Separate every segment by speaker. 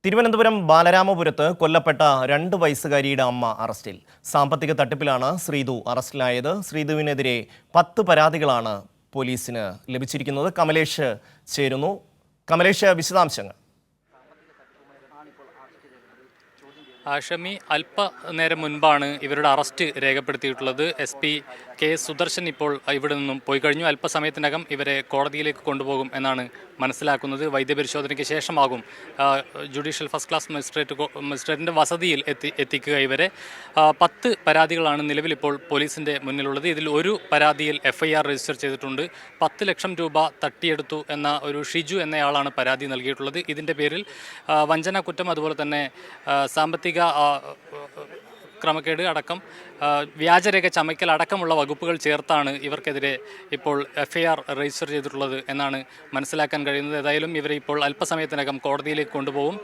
Speaker 1: തിരുവനന്തപുരം ബാലരാമപുരത്ത് കൊല്ലപ്പെട്ട 2 വയസ്സുകാരിയുടെ അമ്മ അറസ്റ്റിൽ. സാമ്പത്തിക തട്ടിപ്പിലാണ് ശ്രീതു അറസ്റ്റിലായത്. ശ്രീതുവിനെതിരെ 10 പരാതികളാണ് പോലീസിന് ലഭിച്ചിരിക്കുന്നത്. കമലേഷ് ചേരുന്നു. കമലേഷ്, വിശദാംശങ്ങൾ.
Speaker 2: ഷമി, അല്പനേരം മുൻപാണ് ഇവരുടെ അറസ്റ്റ് രേഖപ്പെടുത്തിയിട്ടുള്ളത്. SP K സുദർശൻ ഇപ്പോൾ ഇവിടെ നിന്നും പോയി കഴിഞ്ഞു. അല്പസമയത്തിനകം ഇവരെ കോടതിയിലേക്ക് കൊണ്ടുപോകും എന്നാണ് മനസ്സിലാക്കുന്നത്. വൈദ്യപരിശോധനയ്ക്ക് ശേഷമാകും ജുഡീഷ്യൽ ഫസ്റ്റ് ക്ലാസ് മജിസ്ട്രേറ്റിൻ്റെ വസതിയിൽ എത്തിക്കുക ഇവരെ. 10 പരാതികളാണ് നിലവിൽ ഇപ്പോൾ പോലീസിൻ്റെ മുന്നിലുള്ളത്. ഇതിൽ ഒരു പരാതിയിൽ FIR രജിസ്റ്റർ ചെയ്തിട്ടുണ്ട്. 10 ലക്ഷം രൂപ തട്ടിയെടുത്തു എന്ന ഒരു ഷിജു എന്നയാളാണ് പരാതി നൽകിയിട്ടുള്ളത്. ഇതിൻ്റെ പേരിൽ വഞ്ചന കുറ്റം, അതുപോലെ തന്നെ സാമ്പത്തിക ക്രമക്കേട് അടക്കം വ്യാജരേഖ ചമയ്ക്കൽ അടക്കമുള്ള വകുപ്പുകൾ ചേർത്താണ് ഇവർക്കെതിരെ ഇപ്പോൾ FIR രജിസ്റ്റർ ചെയ്തിട്ടുള്ളത് എന്നാണ് മനസ്സിലാക്കാൻ കഴിയുന്നത്. ഏതായാലും ഇവരെ ഇപ്പോൾ അല്പസമയത്തിനകം കോടതിയിലേക്ക് കൊണ്ടുപോകും.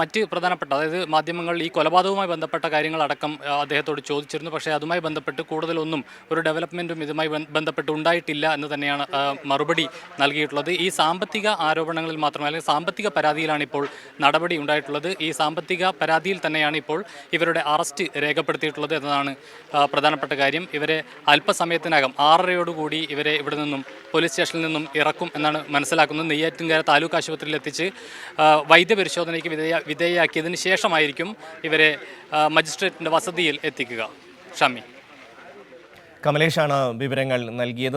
Speaker 2: മറ്റ് പ്രധാനപ്പെട്ട, അതായത് മാധ്യമങ്ങൾ ഈ കൊലപാതകവുമായി ബന്ധപ്പെട്ട കാര്യങ്ങളടക്കം അദ്ദേഹത്തോട് ചോദിച്ചിരുന്നു. പക്ഷേ അതുമായി ബന്ധപ്പെട്ട് കൂടുതലൊന്നും ഒരു ഡെവലപ്മെൻറ്റും ഇതുമായി ബന്ധപ്പെട്ട് ഉണ്ടായിട്ടില്ല എന്ന് തന്നെയാണ് മറുപടി നൽകിയിട്ടുള്ളത്. ഈ സാമ്പത്തിക ആരോപണങ്ങളിൽ മാത്രമല്ല, അല്ലെങ്കിൽ സാമ്പത്തിക പരാതിയിലാണ് ഇപ്പോൾ നടപടി ഉണ്ടായിട്ടുള്ളത്. ഈ സാമ്പത്തിക പരാതിയിൽ തന്നെയാണ് ഇപ്പോൾ ഇവരുടെ അറസ്റ്റ് രേഖപ്പെടുത്തിയിട്ടുള്ളത് എന്നതാണ് പ്രധാനപ്പെട്ട കാര്യം. ഇവരെ അല്പസമയത്തിനകം 6:30 ഇവരെ ഇവിടെ നിന്നും പോലീസ് സ്റ്റേഷനിൽ നിന്നും ഇറക്കും എന്നാണ് മനസ്സിലാക്കുന്നത്. നെയ്യാറ്റിൻകര താലൂക്ക് ആശുപത്രിയിൽ എത്തിച്ച് വൈദ്യപരിശോധനയ്ക്ക് വിധേയയാക്കിയതിന് ശേഷമായിരിക്കും ഇവരെ മജിസ്ട്രേറ്റിൻ്റെ വസതിയിൽ എത്തിക്കുക. ഷമി,
Speaker 1: കമലേഷാണ് വിവരങ്ങൾ നൽകിയത്.